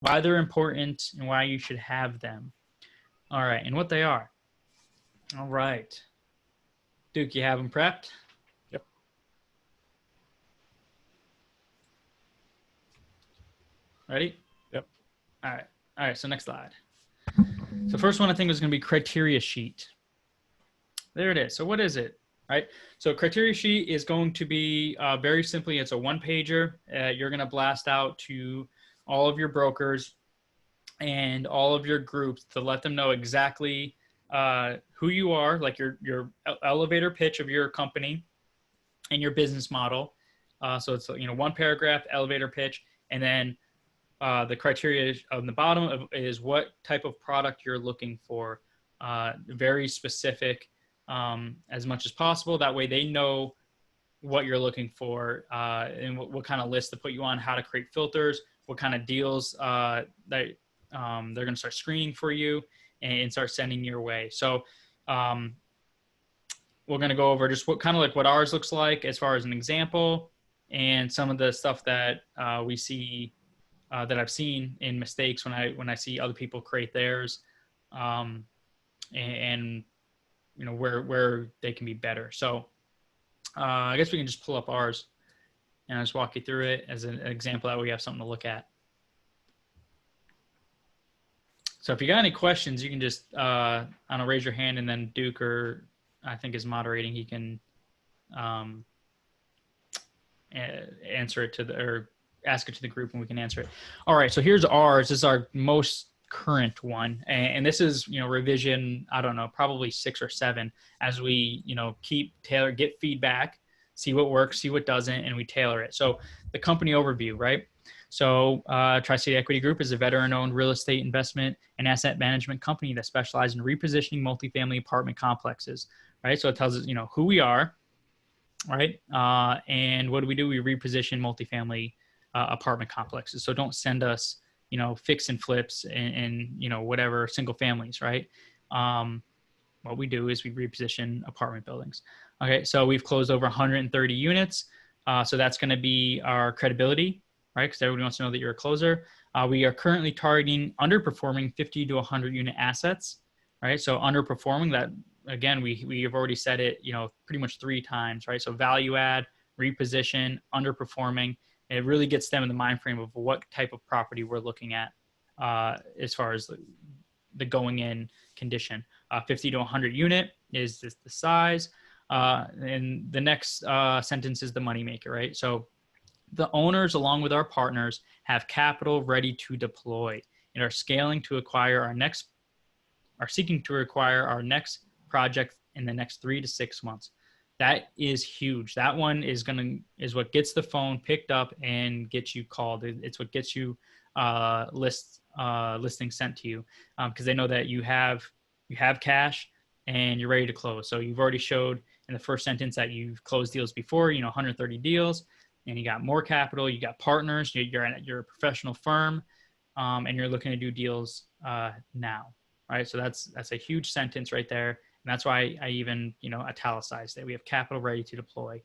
why they're important, and why you should have them. All right, and what they are. All right. Duke, you have them prepped? Yep. Ready? Yep. All right. All right, so next slide. So first one I think was going to be criteria sheet. There it is. So what is it? Right. So criteria sheet is going to be very simply, it's a one pager. You're going to blast out to all of your brokers and all of your groups to let them know exactly who you are, like your elevator pitch of your company and your business model. So it's, one paragraph elevator pitch, and then the criteria on the bottom is what type of product you're looking for. Very specific, as much as possible. That way they know what you're looking for, and what kind of list to put you on, how to create filters, what kind of deals that they're going to start screening for you and start sending your way. So we're going to go over just what ours looks like as far as an example, and some of the stuff that we see that I've seen in mistakes when I see other people create theirs, and where they can be better. So I guess we can just pull up ours and I'll just walk you through it as an example that we have something to look at. So if you got any questions, you can just raise your hand, and then Duke, or I think is moderating, he can answer it or ask it to the group, and we can answer it. All right, so here's ours. This is our most current one, and this is revision, I don't know, probably 6 or 7, as we get feedback, see what works, see what doesn't, and we tailor it. So the company overview, right? So Tri-State Equity Group is a veteran-owned real estate investment and asset management company that specializes in repositioning multifamily apartment complexes, right? So it tells us who we are, right? And what do? We reposition multifamily apartment complexes. So don't send us fix and flips and whatever single families, right? What we do is we reposition apartment buildings. Okay, so we've closed over 130 units. So that's going to be our credibility, right? Because everybody wants to know that you're a closer. We are currently targeting underperforming 50 to 100 unit assets, right? So underperforming, that again, we have already said it, pretty much 3 times, right? So value add, reposition, underperforming. It really gets them in the mind frame of what type of property we're looking at as far as the going in condition. 50 to 100 unit is the size. And the next sentence is the moneymaker, right? So the owners, along with our partners, have capital ready to deploy and are seeking to acquire our next project in the next 3 to 6 months. That is huge. That one is what gets the phone picked up and gets you called. It's what gets you listing sent to you, because they know that you have cash and you're ready to close. So you've already showed in the first sentence that you've closed deals before, 130 deals, and you got more capital, you got partners, you're a professional firm, and you're looking to do deals now, right? So that's a huge sentence right there. And that's why I even, italicized it. We have capital ready to deploy.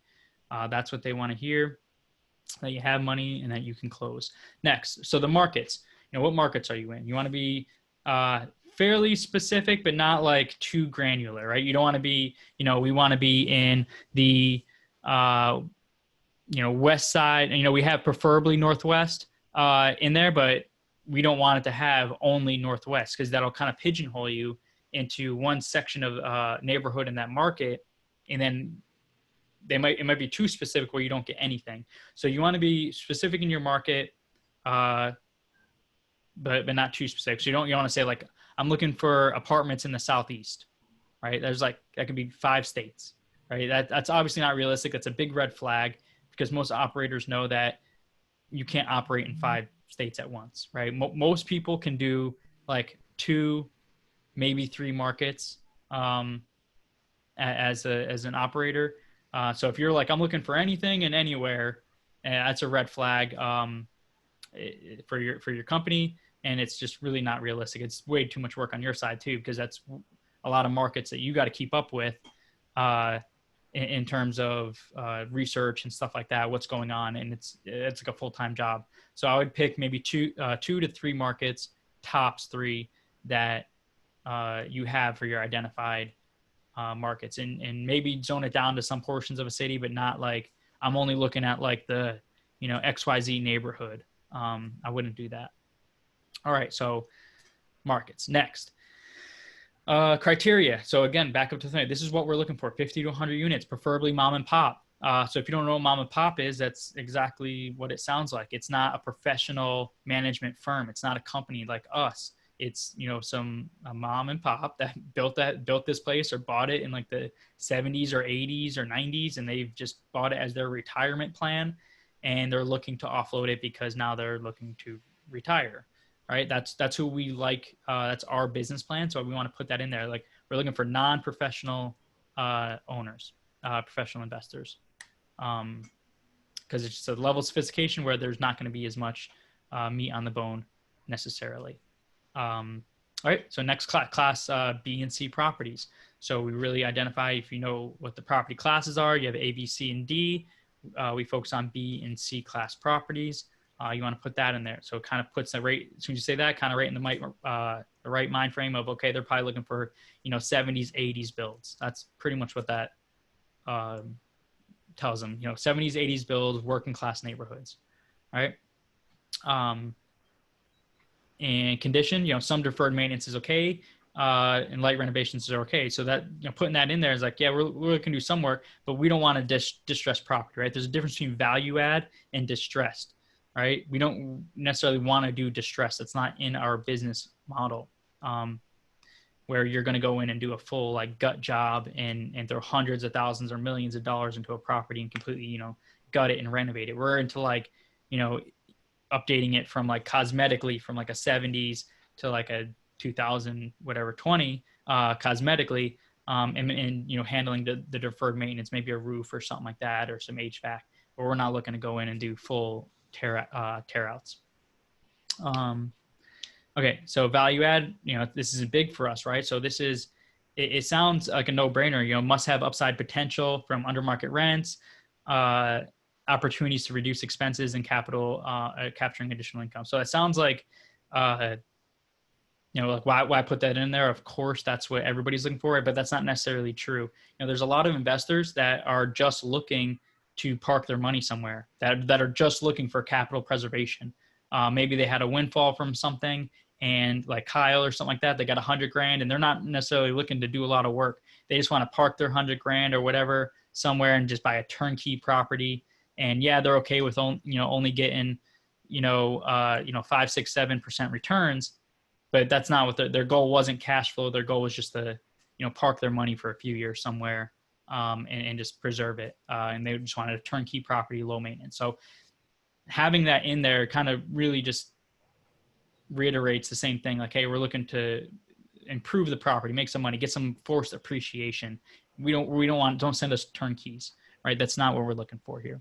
That's what they want to hear, that you have money and that you can close. Next, so the markets. What markets are you in? You want to be fairly specific, but not like too granular, right? You don't want to be, we want to be in the, west side. And, we have preferably northwest in there, but we don't want it to have only northwest, because that'll kind of pigeonhole you into one section of neighborhood in that market, and then it might be too specific where you don't get anything. So you want to be specific in your market, but not too specific. So you want to say like, I'm looking for apartments in the Southeast, right? That could be 5 states, right? That's obviously not realistic. That's a big red flag, because most operators know that you can't operate in 5 states at once, right? Most people can do like 2, maybe 3 markets as an operator. So if you're like, I'm looking for anything and anywhere, that's a red flag for your company, and it's just really not realistic. It's way too much work on your side too, because that's a lot of markets that you got to keep up with in terms of research and stuff like that, what's going on, and it's like a full-time job. So I would pick maybe two to three markets, tops three, that you have for your identified markets, and maybe zone it down to some portions of a city, but not like I'm only looking at like the XYZ neighborhood. I wouldn't do that. All right, so markets next. Criteria. So again, back up to the thing. This is what we're looking for: 50 to 100 units, preferably mom and pop. So if you don't know what mom and pop is, that's exactly what it sounds like. It's not a professional management firm. It's not a company like us. It's some mom and pop that built this place or bought it in like the 70s or 80s or 90s, and they've just bought it as their retirement plan, and they're looking to offload it because now they're looking to retire. Right? That's who we like. That's our business plan. So we want to put that in there. Like, we're looking for non-professional owners, professional investors, because it's just a level of sophistication where there's not going to be as much meat on the bone necessarily. All right. So next class B and C properties. So we really identify, if you know what the property classes are. You have A, B, C, and D. We focus on B and C class properties. You want to put that in there. So it kind of puts the rate, as soon as you say that, kind of right in the right mind frame of, okay, they're probably looking for, 70s, 80s builds. That's pretty much what that tells them, 70s, 80s builds, working class neighborhoods. Right. And condition, some deferred maintenance is okay. And light renovations are okay. So that, putting that in there is like, yeah, we're going to do some work, but we don't want to distress property, right? There's a difference between value add and distressed. Right? We don't necessarily want to do distress. That's not in our business model, where you're going to go in and do a full like gut job and throw hundreds of thousands or millions of dollars into a property and completely, gut it and renovate it. We're into like, updating it from like cosmetically from like a 70s to like a 2000, whatever, 20 cosmetically, and handling the deferred maintenance, maybe a roof or something like that, or some HVAC, but we're not looking to go in and do full tear outs. Okay, so value add, this is big for us, right? So this is, it sounds like a no-brainer, must have upside potential from under market rents, opportunities to reduce expenses and capital, capturing additional income. So it sounds like, like why put that in there? Of course, that's what everybody's looking for, but that's not necessarily true. There's a lot of investors that are just looking to park their money somewhere, that are just looking for capital preservation. Maybe they had a windfall from something, and like Kyle or something like that, they got $100,000 and they're not necessarily looking to do a lot of work. They just want to park their $100,000 or whatever somewhere and just buy a turnkey property. And yeah, they're okay with only getting 5, 6, 7% returns, but that's not what their goal wasn't. Cash flow. Their goal was just to park their money for a few years somewhere. And just preserve it. And they just wanted a turnkey property, low maintenance. So having that in there kind of really just reiterates the same thing. Like, hey, we're looking to improve the property, make some money, get some forced appreciation. Don't send us turnkeys, right? That's not what we're looking for here.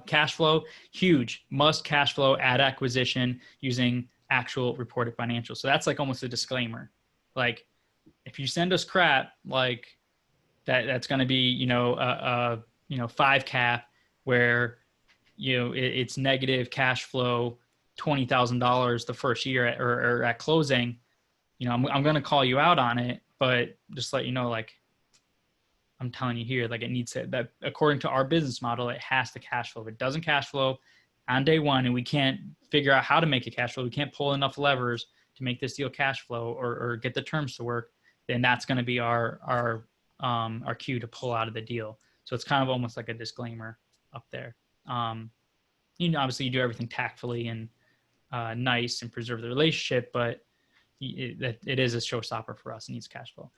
Cash flow, huge, must cash flow at acquisition using actual reported financials. So that's like almost a disclaimer. Like, if you send us crap, like, that's going to be, a 5 cap where, it's negative cash flow, $20,000 the first year or at closing. I'm going to call you out on it, but just let you know, like, I'm telling you here, like, it needs to, that according to our business model, it has to cash flow. If it doesn't cash flow on day one and we can't figure out how to make it cash flow, we can't pull enough levers to make this deal cash flow or get the terms to work, then that's going to be our cue to pull out of the deal. So it's kind of almost like a disclaimer up there. Obviously you do everything tactfully and nice and preserve the relationship, but it is a showstopper for us. It needs cash flow.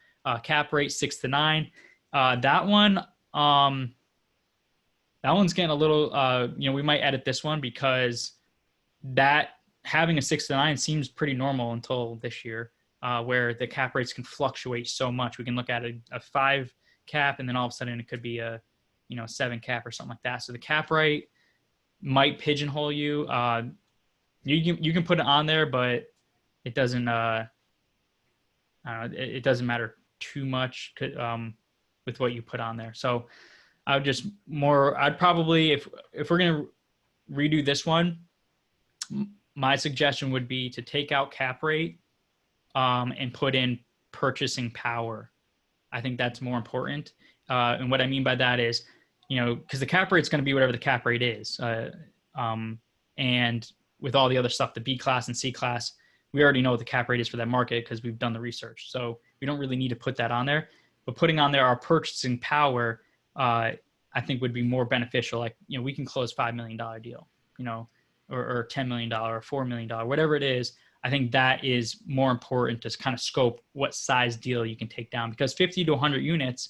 Cap rate 6 to 9. That one's getting a little, we might edit this one because that having a 6 to 9 seems pretty normal until this year. Where the cap rates can fluctuate so much. We can look at a 5 cap, and then all of a sudden it could be a 7 cap or something like that. So the cap rate might pigeonhole you. You can put it on there, but it doesn't. It doesn't matter too much with with what you put on there. So I'd probably, if we're going to redo this one, my suggestion would be to take out cap rate and put in purchasing power. I think that's more important. And what I mean by that is, because the cap rate is going to be whatever the cap rate is. And with all the other stuff, the B class and C class, we already know what the cap rate is for that market because we've done the research. So we don't really need to put that on there. But putting on there our purchasing power, I think would be more beneficial. Like, we can close $5 million deal, or $10 million or $4 million, whatever it is. I think that is more important to kind of scope what size deal you can take down, because 50 to 100 units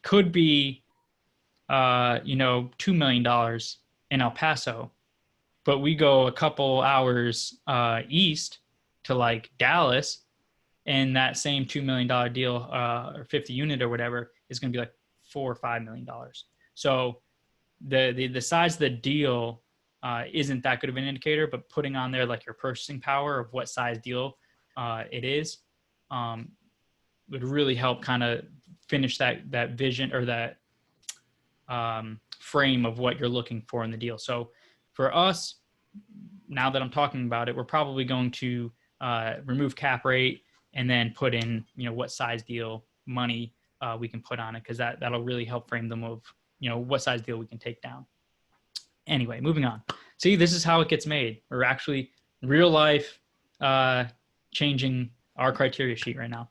could be, $2 million in El Paso, but we go a couple hours east to like Dallas, and that same $2 million deal or 50 unit or whatever is going to be like $4 or $5 million. So the size of the deal isn't that good of an indicator, but putting on there like your purchasing power of what size deal it is would really help kind of finish that vision or that frame of what you're looking for in the deal. So for us, now that I'm talking about it, we're probably going to remove cap rate and then put in, what size deal money we can put on it, because that'll really help frame them of, what size deal we can take down. Anyway, moving on. See, this is how it gets made. We're actually real life changing our criteria sheet right now.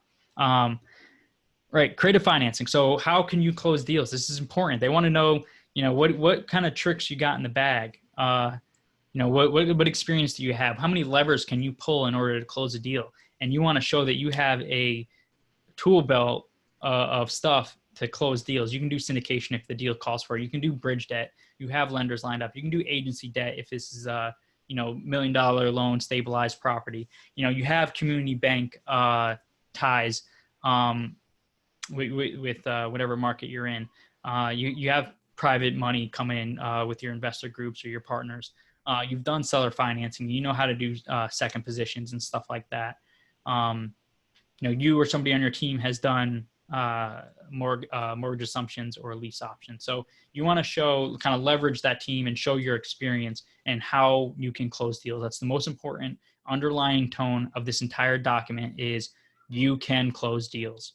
Right, creative financing. So how can you close deals? This is important. They want to know, what kind of tricks you got in the bag. What experience do you have? How many levers can you pull in order to close a deal? And you want to show that you have a tool belt of stuff to close deals. You can do syndication if the deal calls for it. You can do bridge debt. You have lenders lined up. You can do agency debt if this is a $1 million loan, stabilized property. You have community bank ties with whatever market you're in. You have private money come in with your investor groups or your partners. You've done seller financing. You know how to do second positions and stuff like that. You or somebody on your team has done mortgage assumptions or lease options. So you want to kind of leverage that team and show your experience and how you can close deals. That's the most important underlying tone of this entire document is you can close deals.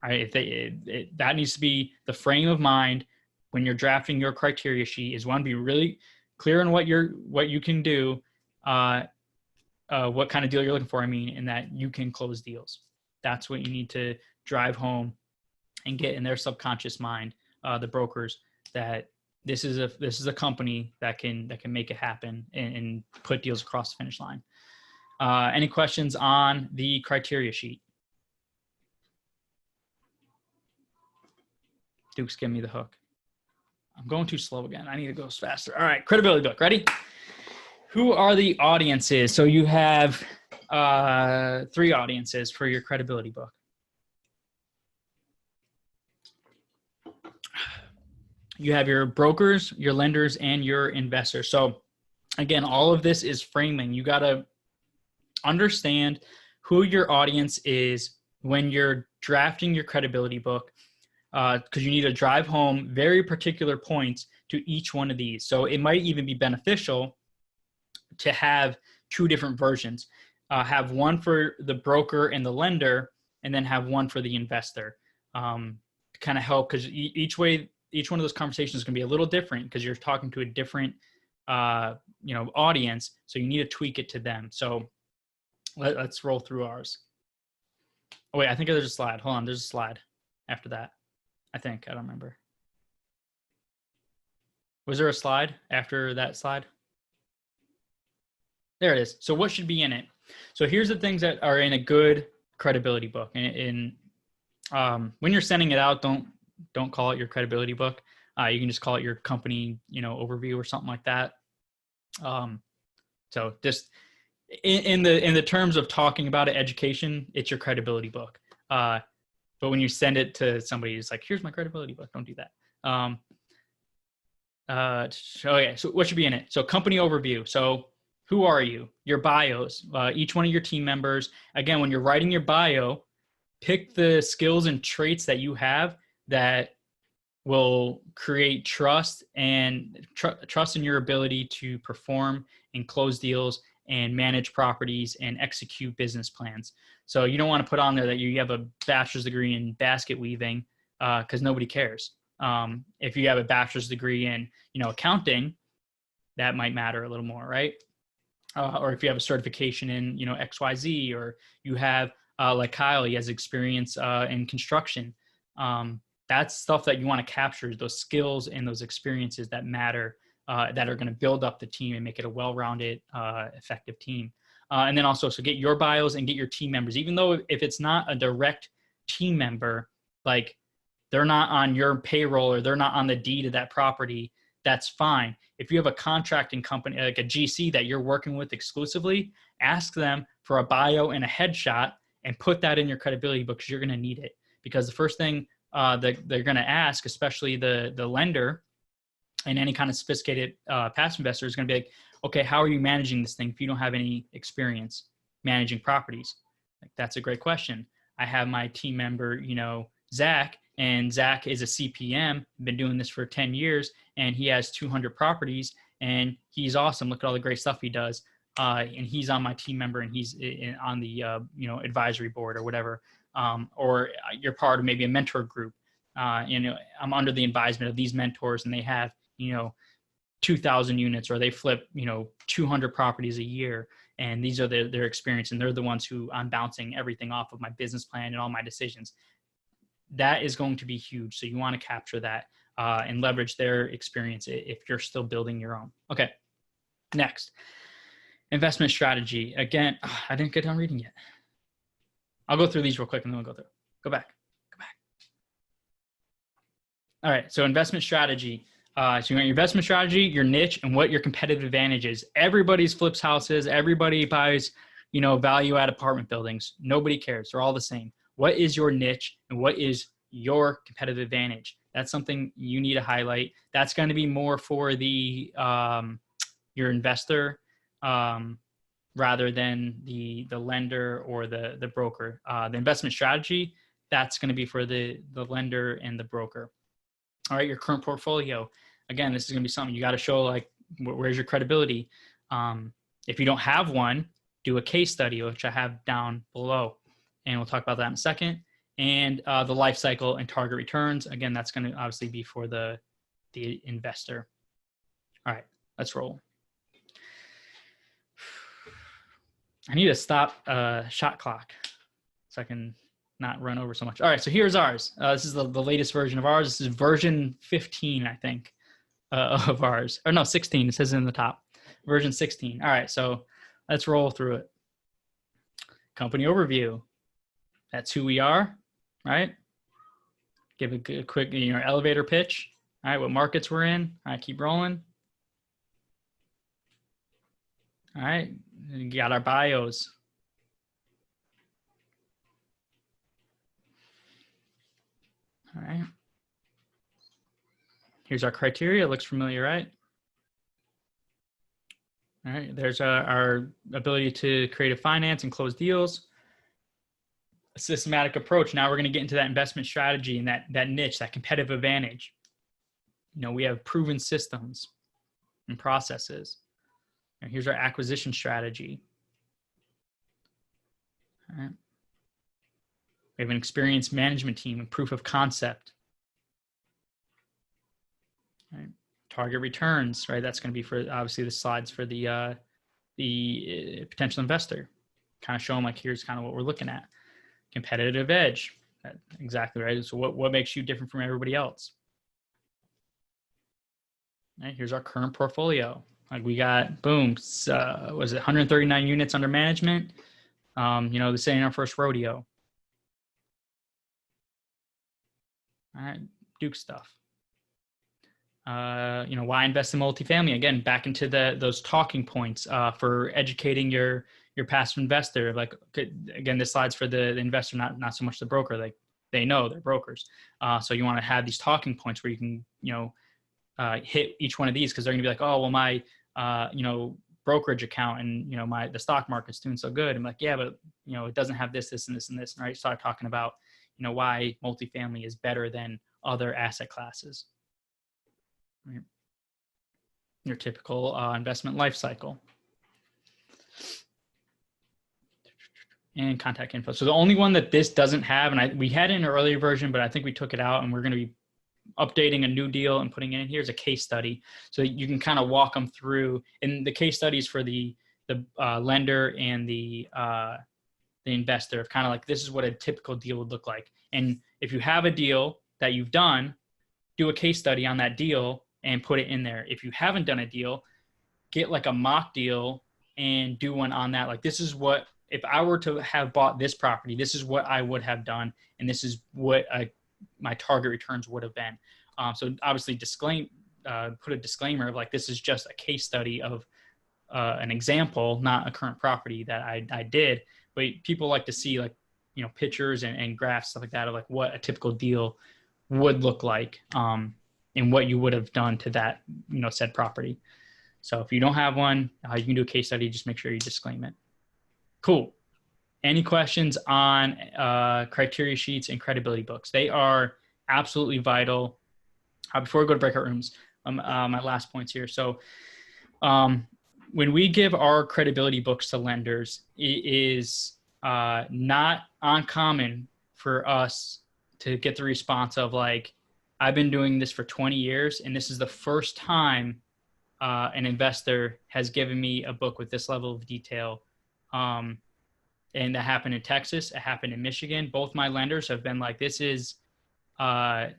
Right? That needs to be the frame of mind when you're drafting your criteria sheet, is one, be really clear on what you can do, what kind of deal you're looking for. And that you can close deals. That's what you need to drive home and get in their subconscious mind, the brokers, that this is a company that can make it happen and put deals across the finish line. Any questions on the criteria sheet? Duke's giving me the hook. I'm going too slow again. I need to go faster. All right, credibility book. Ready? Who are the audiences? So you have 3 audiences for your credibility book. You have your brokers, your lenders, and your investors. So again, all of this is framing. You got to understand who your audience is when you're drafting your credibility book, because you need to drive home very particular points to each one of these. So it might even be beneficial to have 2 different versions. Have one for the broker and the lender, and then have one for the investor. To kind of help, because each one of those conversations is going to be a little different because you're talking to a different audience. So you need to tweak it to them. So let's roll through ours. Oh wait, I think there's a slide. Hold on, there's a slide after that. I don't remember. Was there a slide after that slide? There it is. So what should be in it? So here's the things that are in a good credibility book. And when you're sending it out, don't call it your credibility book. You can just call it your company, overview or something like that. So just in the terms of talking about it, education, it's your credibility book. But when you send it to somebody, it's like, here's my credibility book. Don't do that. So what should be in it? So company overview. So who are you? Your bios, each one of your team members. Again, when you're writing your bio, pick the skills and traits that you have that will create trust and trust in your ability to perform and close deals and manage properties and execute business plans. So you don't want to put on there that you have a bachelor's degree in basket weaving because nobody cares. If you have a bachelor's degree in, accounting, that might matter a little more, right? Or if you have a certification in, XYZ, or you have, like Kyle, he has experience in construction. That's stuff that you want to capture, those skills and those experiences that matter, that are going to build up the team and make it a well-rounded, effective team. And then also, so get your bios and get your team members, even though if it's not a direct team member, like they're not on your payroll or they're not on the deed of that property, that's fine. If you have a contracting company, like a GC that you're working with exclusively, ask them for a bio and a headshot and put that in your credibility book because you're going to need it. Because the first thing that they're going to ask, especially the lender and any kind of sophisticated passive investor, is going to be like, okay, how are you managing this thing if you don't have any experience managing properties? Like, that's a great question. I have my team member, Zach, and Zach is a CPM, been doing this for 10 years, and he has 200 properties, and he's awesome. Look at all the great stuff he does. And he's on my team member, and he's on the, advisory board or whatever. Or you're part of maybe a mentor group. I'm under the advisement of these mentors, and they have, 2,000 units, or they flip, 200 properties a year. And these are their experience, and they're the ones who I'm bouncing everything off of, my business plan and all my decisions. That is going to be huge. So you want to capture that and leverage their experience if you're still building your own. Okay. Next, investment strategy. Again, I didn't get done reading yet. I'll go through these real quick and then we'll go through. Go back. All right. So investment strategy. So you want your investment strategy, your niche, and what your competitive advantage is. Everybody's flips houses. Everybody buys, value add apartment buildings. Nobody cares. They're all the same. What is your niche and what is your competitive advantage? That's something you need to highlight. That's going to be more for the your investor rather than the lender or the broker. The investment strategy, that's going to be for the lender and the broker. All right, your current portfolio. Again, this is going to be something you got to show, like, where's your credibility? If you don't have one, do a case study, which I have down below. And we'll talk about that in a second. And the life cycle and target returns. Again, that's going to obviously be for the investor. All right, let's roll. I need to stop shot clock so I can not run over so much. All right, so here's ours. This is the latest version of ours. This is version 15, I think, of ours. Or no, 16. It says in the top. Version 16. All right, so let's roll through it. Company overview. That's who we are, right? Give a quick, elevator pitch. All right, what markets we're in. All right, keep rolling. All right, we got our bios. All right. Here's our criteria. It looks familiar, right? All right, there's our ability to create a finance and close deals. A systematic approach. Now we're going to get into that investment strategy and that niche, that competitive advantage. We have proven systems and processes. And here's our acquisition strategy. All right. We have an experienced management team and proof of concept. All right. Target returns, right? That's going to be for, obviously, the slides for the potential investor. Kind of show them, like, here's kind of what we're looking at. Competitive edge. Exactly right. So what makes you different from everybody else? All right, here's our current portfolio. Like, we got, boom, was it 139 units under management? This ain't our first rodeo. All right, Duke stuff. Why invest in multifamily? Again, back into those talking points for educating your passive investor. Like, again, this slide's for the investor, not so much the broker. Like, they know they're brokers. So you want to have these talking points where you can, hit each one of these, because they're going to be like, oh, well, my, brokerage account, and the stock market's doing so good. I'm like, yeah, but it doesn't have this, this, and this, and this. And I started talking about why multifamily is better than other asset classes. Right? Your typical investment life cycle. And contact info. So the only one that this doesn't have, and we had it in an earlier version, but I think we took it out, and we're going to be updating a new deal and putting it in here, is a case study. So you can kind of walk them through, and the case studies for the lender and the investor of kind of like, this is what a typical deal would look like. And if you have a deal that you've done, do a case study on that deal and put it in there. If you haven't done a deal, get like a mock deal and do one on that. Like, this is what, if I were to have bought this property, this is what I would have done. And this is what my target returns would have been. So obviously put a disclaimer of like, this is just a case study of an example, not a current property that I did. But people like to see like, pictures and graphs, stuff like that, of like what a typical deal would look like, and what you would have done to that, said property. So if you don't have one, you can do a case study. Just make sure you disclaim it. Cool. Any questions on criteria sheets and credibility books? They are absolutely vital. Before we go to breakout rooms, my last points here. So when we give our credibility books to lenders, it is not uncommon for us to get the response of like, I've been doing this for 20 years, and this is the first time an investor has given me a book with this level of detail. And that happened in Texas. It happened in Michigan. Both my lenders have been like, this is the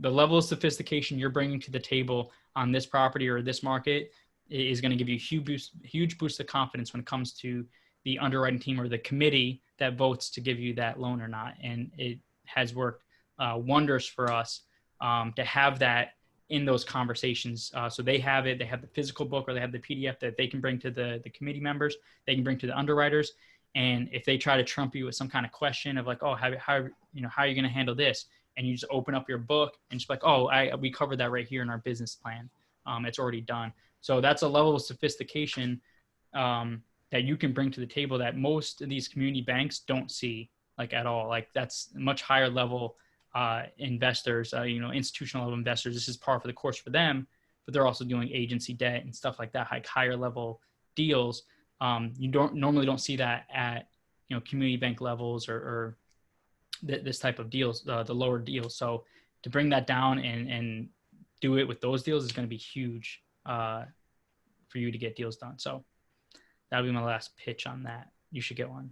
level of sophistication you're bringing to the table on this property or this market is going to give you a huge boost of confidence when it comes to the underwriting team or the committee that votes to give you that loan or not. And it has worked wonders for us to have that in those conversations. So they have it, they have the physical book, or they have the PDF that they can bring to the committee members, they can bring to the underwriters. And if they try to trump you with some kind of question of like, oh, how are you going to handle this? And you just open up your book and just like, oh, we covered that right here in our business plan. It's already done. So that's a level of sophistication that you can bring to the table that most of these community banks don't see like at all. Like, that's much higher level investors, institutional level investors. This is par for the course for them, but they're also doing agency debt and stuff like that, like higher level deals. You normally don't see that at, community bank levels or this type of deals, the lower deals. So to bring that down and do it with those deals is going to be huge for you to get deals done. So that'll be my last pitch on that. You should get one.